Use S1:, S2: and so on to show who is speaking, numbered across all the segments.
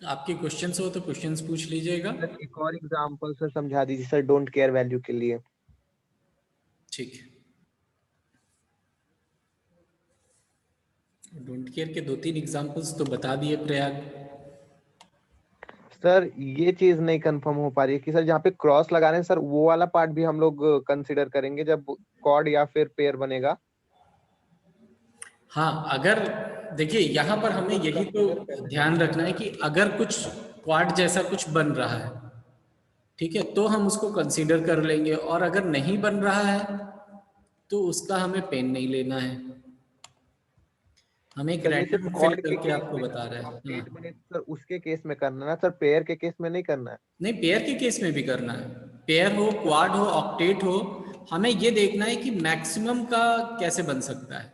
S1: आपके क्वेश्चंस हो तो क्वेश्चंस पूछ लीजिएगा।
S2: सर एक और एग्जांपल सर समझा दीजिए सर डोंट केयर वैल्यू के लिए।
S1: ठीक है, डोंट केयर के 2-3 एग्जांपल्स तो बता दिए प्रयाग।
S2: सर ये चीज नहीं कंफर्म हो पा रही है कि सर जहाँ पे क्रॉस लगा रहे हैं सर वो वाला पार्ट भी हम लोग कंसिडर करेंगे जब कॉर्ड या फिर पेयर बनेगा।
S1: हाँ, अगर देखिए यहाँ पर हमें यही तो ध्यान रखना है कि अगर कुछ क्वाड जैसा कुछ बन रहा है, ठीक है, तो हम उसको कंसीडर कर लेंगे, और अगर नहीं बन रहा है तो उसका हमें पेन नहीं लेना है। हम एक
S2: सर ये सिर्फ
S1: रैंडम फिल
S2: कॉर्ड के
S1: करके
S2: केस
S1: आपको
S2: में
S1: बता रहे हैं। हाँ,
S2: अपडेट बने तो सर उसके केस में करना है ना सर, पेयर के केस में नहीं करना है।
S1: नहीं, पेयर के केस में भी करना है। पेयर हो, क्वाड हो, ऑक्टेट हो, हमें ये देखना है कि मैक्सिमम का कैसे बन सकता है।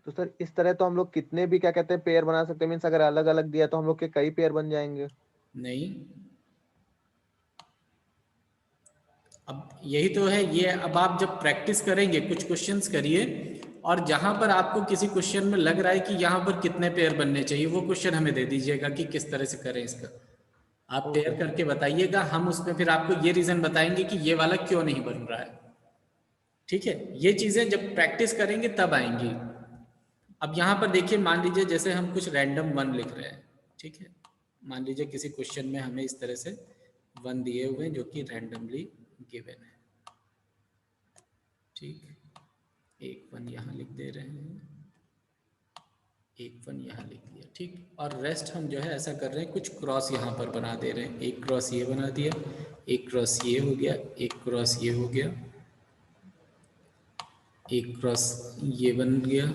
S2: तो सर इस तरह तो हम लोग कितने भी क्या कहते हैं पेयर बना सकते हैं, मीन्स अगर अलग अलग दिया तो हम लोग के कई पेयर बन जाएंगे।
S1: नहीं, अब यही तो है ये। अब आप जब प्रैक्टिस करेंगे, कुछ क्वेश्चंस करिए, और जहां पर आपको किसी क्वेश्चन में लग रहा है कि यहाँ पर कितने पेयर बनने चाहिए, वो क्वेश्चन हमें दे दीजिएगा कि किस तरह से करें इसका। आप
S2: ओके
S1: पेयर
S2: सर।
S1: करके बताइएगा, हम उसमें फिर आपको ये रीजन बताएंगे कि ये वाला क्यों नहीं बन रहा है। ठीक है, ये चीजें जब प्रैक्टिस करेंगे तब आएंगी। अब यहाँ पर देखिए, मान लीजिए जैसे हम कुछ रैंडम वन लिख रहे हैं, ठीक है, मान लीजिए किसी क्वेश्चन में हमें इस तरह से वन दिए हुए हैं जो कि रैंडमली गिवन है। ठीक, एक वन यहाँ लिख दे रहे हैं, एक वन यहाँ लिख दिया, ठीक, और रेस्ट हम जो है ऐसा कर रहे हैं, कुछ क्रॉस यहाँ पर बना दे रहे हैं। एक क्रॉस ये बना दिया, एक क्रॉस ये हो गया, एक क्रॉस ये हो गया, एक क्रॉस ये बन गया।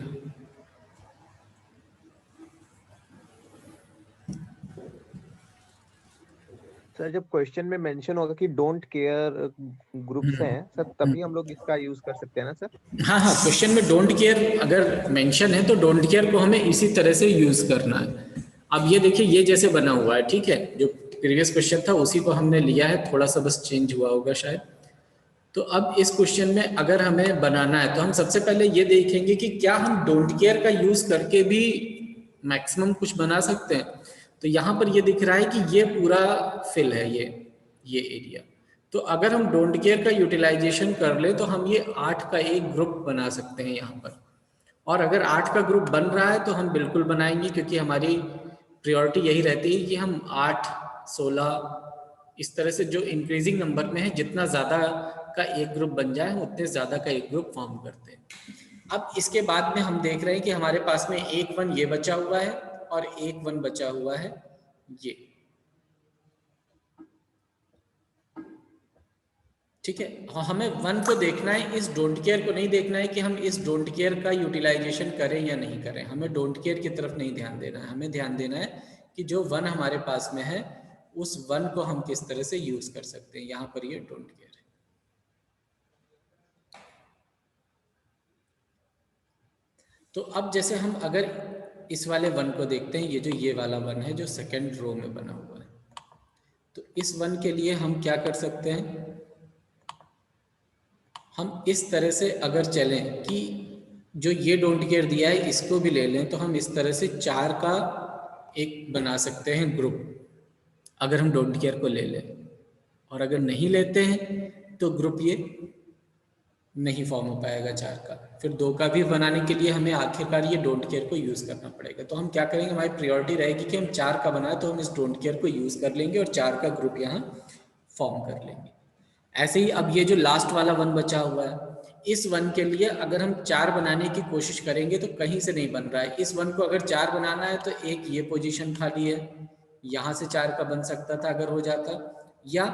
S2: सर जब क्वेश्चन में मेंशन होगा कि डोंट केयर ग्रुप्स हैं सर तभी हम लोग इसका यूज कर सकते हैं ना सर।
S1: हाँ हाँ, क्वेश्चन में डोंट केयर अगर मेंशन है तो डोंट केयर को हमें इसी तरह से यूज करना है। अब ये देखिए, ये जैसे बना हुआ है, ठीक है, जो प्रीवियस क्वेश्चन था उसी को हमने लिया है, थोड़ा सा बस चेंज हुआ होगा शायद। तो अब इस क्वेश्चन में अगर हमें बनाना है तो हम सबसे पहले ये देखेंगे कि क्या हम डोंट केयर का यूज करके भी मैक्सिमम कुछ बना सकते हैं। तो यहाँ पर ये दिख रहा है कि ये पूरा फिल है, ये एरिया। तो अगर हम डोंट केयर का यूटिलाइजेशन कर ले तो हम ये 8 का एक ग्रुप बना सकते हैं यहाँ पर। और अगर 8 का ग्रुप बन रहा है तो हम बिल्कुल बनाएंगे, क्योंकि हमारी प्रायोरिटी यही रहती है कि हम 8, 16 इस तरह से जो इंक्रीजिंग नंबर में है, जितना ज़्यादा का एक ग्रुप बन जाए उतने ज़्यादा का एक ग्रुप फॉर्म करते हैं। अब इसके बाद में हम देख रहे हैं कि हमारे पास में एक वन ये बचा हुआ है और एक वन बचा हुआ है ये, ठीक है। हाँ, हमें वन को देखना है, इस डोंट केयर को नहीं देखना है कि हम इस डोंट केयर का यूटिलाइजेशन करें या नहीं करें। हमें डोंट केयर की तरफ नहीं ध्यान देना है, हमें ध्यान देना है कि जो वन हमारे पास में है उस वन को हम किस तरह से यूज कर सकते हैं। यहाँ पर ये डोंट केयर है। तो अब जैसे हम अगर इस वाले वन को देखते हैं, ये वाला वन है जो सेकेंड रो में बना हुआ है, तो इस वन के लिए हम क्या कर सकते हैं, हम इस तरह से अगर चलें कि जो ये डोंट केयर दिया है इसको भी ले लें, तो हम इस तरह से 4 का एक बना सकते हैं ग्रुप, अगर हम डोंट केयर को ले लें। और अगर नहीं लेते हैं तो ग्रुप ये नहीं फॉर्म हो पाएगा 4 का। फिर 2 का भी बनाने के लिए हमें आखिरकार ये डोंट केयर को यूज़ करना पड़ेगा। तो हम क्या करेंगे, हमारी प्रायोरिटी रहेगी कि हम 4 का बनाए तो हम इस डोंट केयर को यूज़ कर लेंगे और 4 का ग्रुप यहाँ फॉर्म कर लेंगे। ऐसे ही अब ये जो लास्ट वाला वन बचा हुआ है, इस वन के लिए अगर हम 4 बनाने की कोशिश करेंगे तो कहीं से नहीं बन रहा है। इस वन को अगर 4 बनाना है तो एक ये पोजीशन खाली है, यहाँ से 4 का बन सकता था अगर हो जाता, या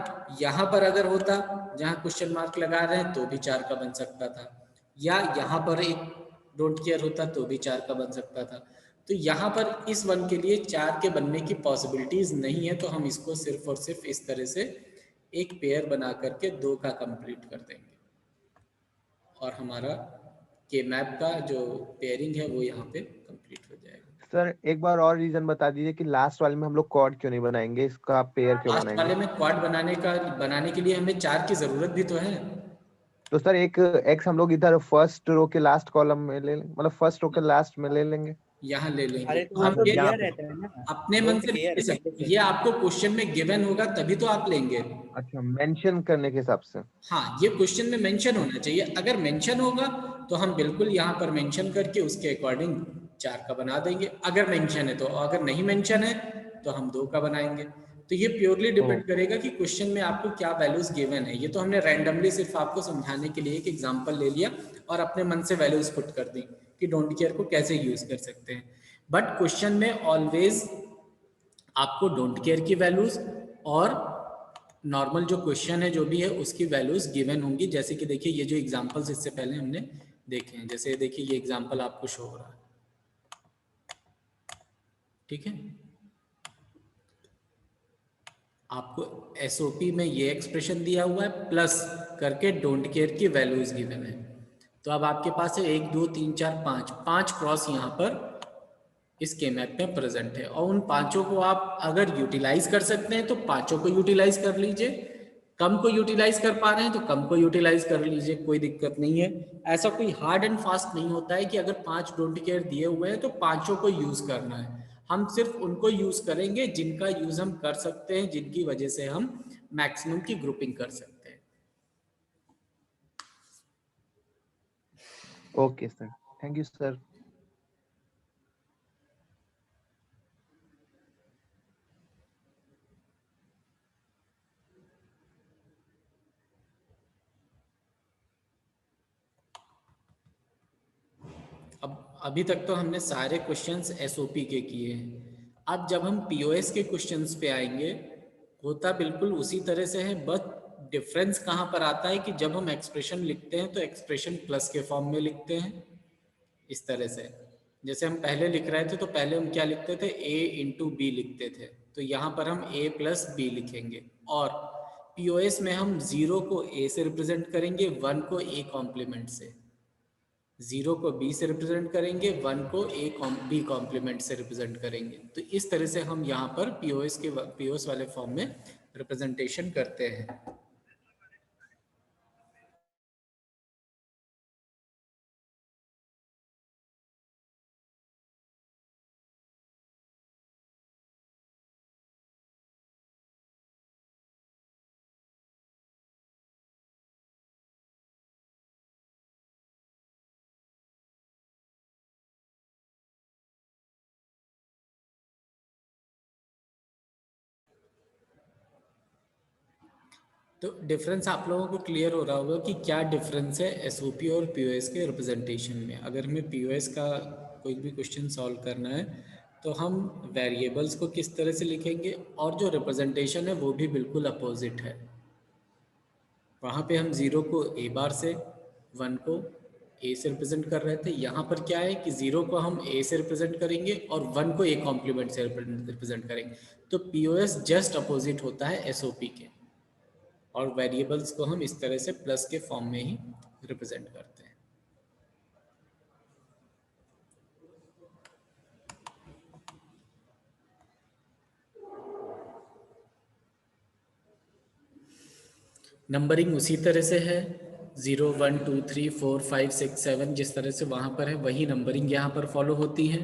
S1: यहाँ पर अगर होता जहाँ क्वेश्चन मार्क लगा रहे हैं तो भी 4 का बन सकता था, या यहाँ पर एक डोंट केयर होता तो भी 4 का बन सकता था। तो यहाँ पर इस वन के लिए 4 के बनने की पॉसिबिलिटीज नहीं है, तो हम इसको सिर्फ और सिर्फ इस तरह से एक पेयर बना करके 2 का कंप्लीट कर देंगे, और हमारा के मैप का जो पेयरिंग है वो यहाँ पे कंप्लीट हो जाएगा।
S2: सर एक बार और रीजन बता दीजिए कि लास्ट वाले में हम लोग कॉर्ड क्यों नहीं बनाएंगे, इसका पेयर क्यों
S1: लास्ट
S2: बनाएंगे।
S1: वाले में क्वाड बनाने के लिए हमें 4 की जरूरत भी तो है।
S2: तो सर एक एक्स हम लोग इधर फर्स्ट रो के लास्ट कॉलम में ले लेंगे, मतलब फर्स्ट रो के लास्ट में ले लेंगे।
S1: यहाँ ले लेंगे।
S3: अरे तो
S1: हम
S3: वो तो
S1: ये
S3: दिया रहता है ना,
S1: अपने मन
S3: don't
S1: से नहीं
S3: care
S1: ले
S3: पहले
S1: सकते,
S3: से।
S1: ये आपको क्वेश्चन में गिवन होगा तभी तो आप लेंगे।
S2: अच्छा, मेंशन करने के हिसाब से।
S1: हाँ, ये क्वेश्चन में मेंशन होना चाहिए। अगर मेंशन होगा तो हम बिल्कुल यहाँ पर मेंशन करके उसके अकॉर्डिंग 4 का बना देंगे, अगर मेंशन है तो। अगर नहीं मेंशन है तो हम 2 का बनाएंगे। तो ये प्योरली डिपेंड करेगा कि क्वेश्चन में आपको क्या वैल्यूज गिवन है। ये तो हमने रैंडमली सिर्फ आपको समझाने के लिए एक एग्जाम्पल ले लिया और अपने मन से वैल्यूज पुट कर दी कि डोंट केयर को कैसे यूज कर सकते हैं। बट क्वेश्चन में ऑलवेज आपको डोंट केयर की वैल्यूज और नॉर्मल जो क्वेश्चन है जो भी है उसकी वैल्यूज गिवन होंगी। जैसे कि देखिए ये जो एग्जांपल्स इससे पहले हमने देखे हैं, जैसे देखिए ये एग्जांपल आपको शो हो रहा है, ठीक है। आपको एसओपी में ये एक्सप्रेशन दिया हुआ है प्लस करके डोंट केयर की वैल्यूज गिवन है। तो अब आपके पास है 1 2 3 4 5 क्रॉस यहाँ पर इस के मैप में प्रेजेंट है, और उन पांचों को आप अगर यूटिलाइज कर सकते हैं तो पांचों को यूटिलाइज कर लीजिए, कम को यूटिलाइज कर पा रहे हैं तो कम को यूटिलाइज कर लीजिए, कोई दिक्कत नहीं है। ऐसा कोई हार्ड एंड फास्ट नहीं होता है कि अगर 5 डोंट केयर दिए हुए हैं तो पांचों को यूज करना है। हम सिर्फ उनको यूज करेंगे जिनका यूज हम कर सकते हैं, जिनकी वजह से हम मैक्सिमम की ग्रुपिंग कर सकते हैं।
S2: Okay sir, thank you sir.
S1: अब अभी तक तो हमने सारे क्वेश्चंस एसओपी के किए हैं। अब जब हम पीओएस के क्वेश्चंस पे आएंगे, होता बिल्कुल उसी तरह से है, बस डिफरेंस कहाँ पर आता है कि जब हम एक्सप्रेशन लिखते हैं तो एक्सप्रेशन प्लस के फॉर्म में लिखते हैं इस तरह से। जैसे हम पहले लिख रहे थे तो पहले हम क्या लिखते थे, a इंटू बी लिखते थे, तो यहाँ पर हम a प्लस बी लिखेंगे। और पीओएस में हम 0 को a से रिप्रेजेंट करेंगे, 1 को a कॉम्प्लीमेंट से, 0 को b से रिप्रेजेंट करेंगे, 1 को b कॉम्प्लीमेंट से रिप्रेजेंट करेंगे। तो इस तरह से हम यहाँ पर पीओएस वाले फॉर्म में रिप्रेजेंटेशन करते हैं। तो डिफरेंस आप लोगों को क्लियर हो रहा होगा कि क्या डिफरेंस है एसओपी और पीओएस के रिप्रेजेंटेशन में। अगर हमें पीओएस का कोई भी क्वेश्चन सॉल्व करना है तो हम वेरिएबल्स को किस तरह से लिखेंगे, और जो रिप्रेजेंटेशन है वो भी बिल्कुल अपोजिट है। वहाँ पे हम 0 को ए बार से, 1 को ए से रिप्रेजेंट कर रहे थे। यहाँ पर क्या है कि 0 को हम ए से रिप्रेजेंट करेंगे और 1 को ए कॉम्प्लीमेंट से रिप्रेजेंट करेंगे। तो पीओएस जस्ट अपोजिट होता है एसओपी के, और वेरिएबल्स को हम इस तरह से प्लस के फॉर्म में ही रिप्रेजेंट करते हैं। नंबरिंग उसी तरह से है, 0 1 2 3 4 5 6 7 जिस तरह से वहाँ पर है वही नंबरिंग यहाँ पर फॉलो होती है।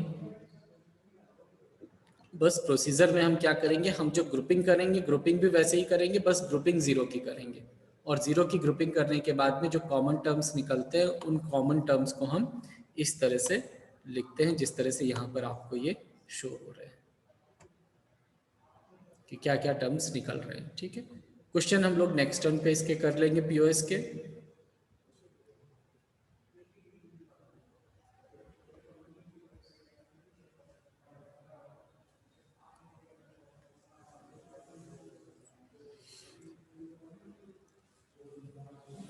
S1: बस प्रोसीजर में हम क्या करेंगे, हम जो ग्रुपिंग करेंगे ग्रुपिंग भी वैसे ही करेंगे, बस ग्रुपिंग 0 की करेंगे। और 0 की ग्रुपिंग करने के बाद में जो कॉमन टर्म्स निकलते हैं उन कॉमन टर्म्स को हम इस तरह से लिखते हैं जिस तरह से यहाँ पर आपको ये शो हो रहे हैं कि क्या क्या टर्म्स निकल रहे हैं। ठीक है, क्वेश्चन हम लोग नेक्स्ट टर्म पे इसके कर लेंगे पीओएस के।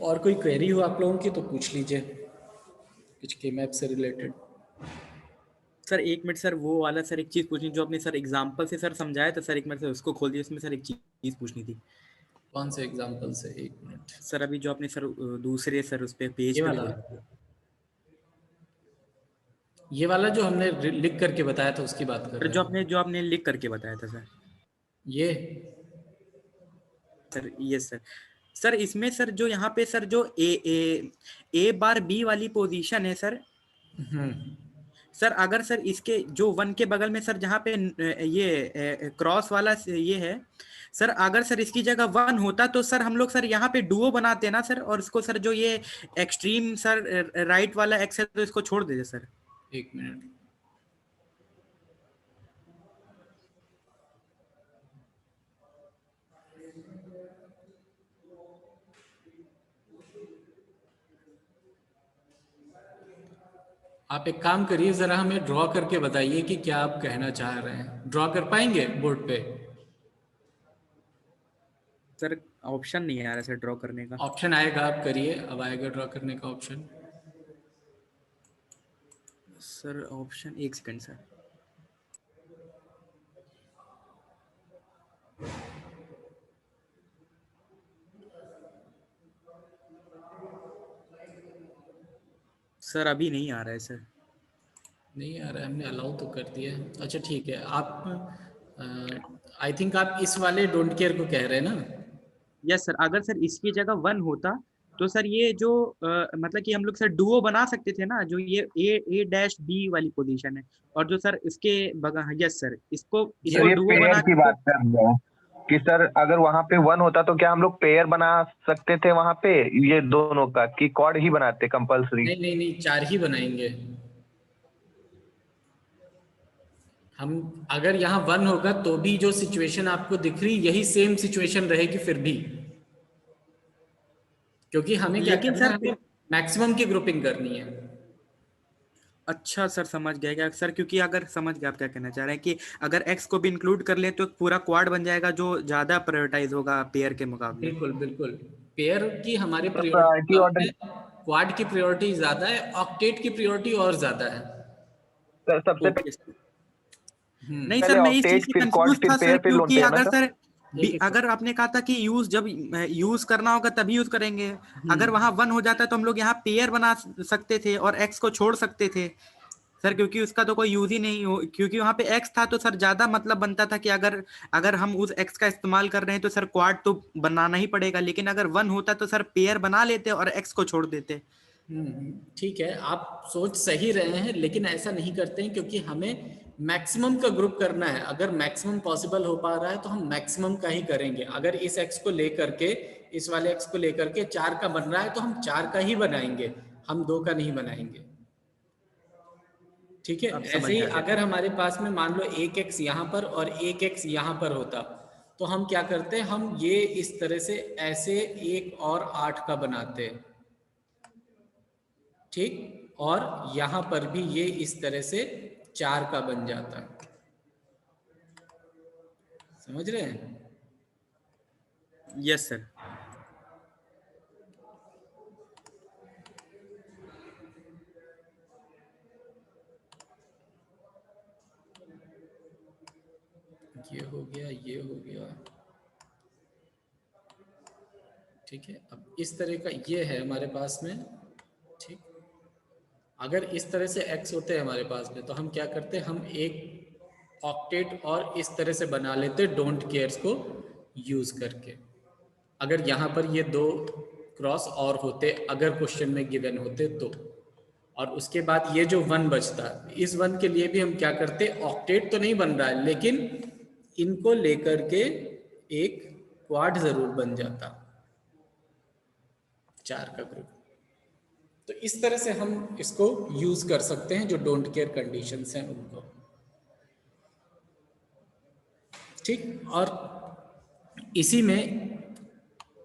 S1: और कोई क्वेरी हो आप लोगों की तो पूछ लीजिए कुछ के मैप से रिलेटेड।
S3: सर एक मिनट सर, वो वाला सर एक चीज पूछनी जो आपने सर एग्जांपल से सर समझाया था सर, एक मिनट सर उसको खोल दिया, उसमें सर एक चीज पूछनी थी।
S1: कौन से एग्जांपल से, एक मिनट।
S3: सर अभी जो आपने सर दूसरे सर उस पे पेज
S1: ये
S3: पे
S1: वाला,
S3: खोला था।
S1: ये वाला जो हमने लिख करके बताया था उसकी बात कर
S3: सर
S1: रहे हैं।
S3: जो आपने लिख करके बताया था सर।
S1: ये
S3: सर ये सर इसमें सर जो यहाँ पे सर जो ए बार बी वाली पोजीशन है सर, सर अगर सर इसके जो 1 के बगल में सर जहाँ पे ये क्रॉस वाला ये है सर, अगर सर इसकी जगह 1 होता तो सर हम लोग सर यहाँ पे डुओ बनाते ना सर, और इसको सर जो ये एक्सट्रीम सर राइट वाला एक्स है तो इसको छोड़ दीजिए सर।
S1: एक मिनट, आप एक काम करिए, जरा हमें ड्रॉ करके बताइए कि क्या आप कहना चाह रहे हैं। ड्रॉ कर पाएंगे बोर्ड पे?
S3: सर ऑप्शन नहीं आ रहा सर ड्रॉ करने का।
S1: ऑप्शन आएगा, आप करिए, अब आएगा ड्रॉ करने का ऑप्शन।
S3: सर ऑप्शन, एक सेकंड सर। सर अभी नहीं आ रहा है सर।
S1: नहीं आ रहा है, हमने अलाउ तो कर दिया है। अच्छा ठीक है, आप आई थिंक आप इस वाले डोंट केयर को कह रहे हैं ना?
S3: यस सर, अगर सर इसकी जगह 1 होता तो सर ये जो मतलब कि हम लोग सर डुओ बना सकते थे ना, जो ये ए डैश बी वाली पोजीशन है, और जो सर इसके बगल, यस सर, इसको
S2: ये
S3: डुओ
S2: पेयर
S3: बना
S2: की
S3: के
S2: बात कर रहे हैं कि सर अगर वहां पे 1 होता तो क्या हम लोग पेयर बना सकते थे वहां पे ये दोनों का, कि क्वाड ही बनाते कंपलसरी?
S1: नहीं नहीं नहीं, 4 ही बनाएंगे हम। अगर यहाँ 1 होगा तो भी जो सिचुएशन आपको दिख रही यही सेम सिचुएशन रहेगी फिर भी, क्योंकि हमें क्या
S3: लेकिन
S1: करना है,
S3: सर
S1: हमें मैक्सिमम की ग्रुपिंग करनी है।
S3: अच्छा सर समझ गया क्या सर, क्योंकि अगर समझ गया आप क्या कहना चाह रहे हैं कि अगर एक्स को भी इंक्लूड कर ले तो पूरा क्वाड बन जाएगा जो ज्यादा प्रायोरिटाइज होगा पेयर के मुकाबले।
S1: बिल्कुल बिल्कुल, पेयर की हमारी
S2: तो
S1: प्रायोरिटी
S2: प्रायोरिटी
S1: कम
S2: ऑर्डर
S1: है, क्वाड की प्रायोरिटी ज्यादा है, ऑक्टेट की प्रायोरिटी और ज्यादा है।
S2: सबसे
S3: ओके नहीं सर,
S2: पहले
S3: मैं इस चीज
S2: ऑक्टेट
S3: से
S2: फिर
S3: कंफ्यूज
S2: क्वाड फिर
S3: था सर,
S2: पेयर फिर लोन
S3: क्योंकि
S2: पेयर ना
S3: अगर
S2: सर?
S3: सर
S1: एक एक
S3: अगर आपने कहा था कि यूज जब यूज करना होगा तभी यूज करेंगे, अगर वहां 1 हो जाता तो हम लोग यहाँ पेयर बना सकते थे और एक्स को छोड़ सकते थे सर, क्योंकि उसका तो कोई यूज ही नहीं हो, क्योंकि वहां पे एक्स था तो सर ज्यादा मतलब बनता था कि अगर अगर हम उस एक्स का इस्तेमाल कर रहे हैं तो सर क्वाड तो बनाना ही पड़ेगा, लेकिन अगर 1 होता तो सर पेयर बना लेते और एक्स को छोड़ देते।
S1: ठीक है, आप सोच सही रहे हैं, लेकिन ऐसा नहीं करते हैं क्योंकि हमें मैक्सिमम का ग्रुप करना है। अगर मैक्सिमम पॉसिबल हो पा रहा है तो हम मैक्सिमम का ही करेंगे। अगर इस एक्स को लेकर के, इस वाले एक्स को लेकर के 4 का बन रहा है तो हम 4 का ही बनाएंगे, हम 2 का नहीं बनाएंगे। ठीक है,
S3: अब
S1: ऐसे
S3: समझ
S1: ही
S3: गया सर।
S1: अगर हमारे पास में मान लो एक एक्स यहाँ पर और एक एक्स यहाँ पर होता तो हम क्या करते, हम ये इस तरह से ऐसे 1 और 8 का बनाते, ठीक, और यहां पर भी ये इस तरह से 4 का बन जाता। समझ रहे हैं?
S3: Yes sir.
S1: ये हो गया, ये हो गया, ठीक है। अब इस तरह का ये है हमारे पास में, ठीक। अगर इस तरह से x होते हैं हमारे पास में तो हम क्या करते, हम एक ऑक्टेट और इस तरह से बना लेते डोंट केयर्स को यूज करके। अगर यहाँ पर ये 2 क्रॉस और होते, अगर क्वेश्चन में गिवन होते तो, और उसके बाद ये जो 1 बचता, इस 1 के लिए भी हम क्या करते, ऑक्टेट तो नहीं बन रहा है लेकिन इनको लेकर के एक क्वाड जरूर बन जाता, 4 का ग्रुप। तो इस तरह से हम इसको यूज कर सकते हैं, जो डोंट केयर कंडीशंस हैं उनको, ठीक। और इसी में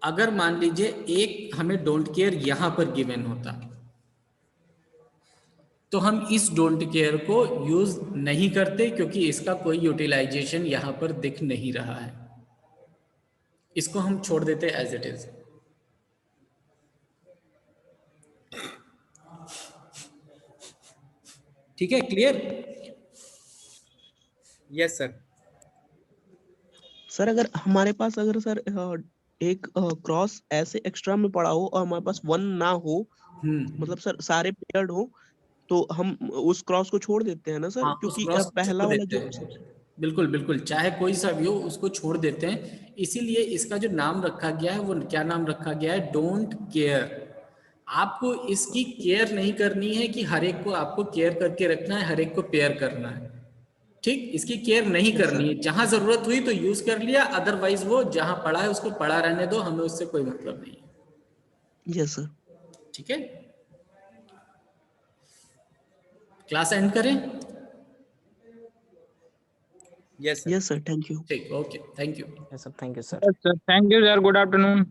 S1: अगर मान लीजिए एक हमें डोंट केयर यहां पर गिवन होता तो हम इस डोंट केयर को यूज नहीं करते, क्योंकि इसका कोई यूटिलाइजेशन यहां पर दिख नहीं रहा है, इसको हम छोड़ देते एज इट इज। ठीक है, क्लियर?
S3: Yes sir.
S4: सर अगर हमारे पास अगर सर एक क्रॉस ऐसे एक्स्ट्रा में पड़ा हो और हमारे पास 1 ना हो, मतलब सर सारे पेयर्ड हो, तो हम उस क्रॉस को छोड़ देते हैं ना सर,
S1: हाँ, उस
S4: क्योंकि
S1: क्रॉस को
S4: पहला
S1: छोड़
S4: वाला
S1: देते
S4: जो
S1: हैं, बिल्कुल बिल्कुल, चाहे कोई सा भी हो उसको छोड़ देते हैं। इसीलिए इसका जो नाम रखा गया है वो क्या नाम रखा गया है, डोंट केयर। आपको इसकी केयर नहीं करनी है कि हर एक को आपको केयर करके रखना है, हर एक को पेयर करना है, ठीक। इसकी केयर नहीं करनी है, जहां जरूरत हुई तो यूज कर लिया, अदरवाइज वो जहां पड़ा है उसको पड़ा रहने दो, हमें उससे कोई मतलब नहीं है।
S4: Yes sir.
S1: ठीक है, क्लास एंड करें?
S3: Yes sir.
S4: Yes sir, thank you.
S1: ठीक, okay, thank you.
S5: Yes, sir. Thank you, sir.
S6: Yes, sir. Thank you, sir. Good afternoon.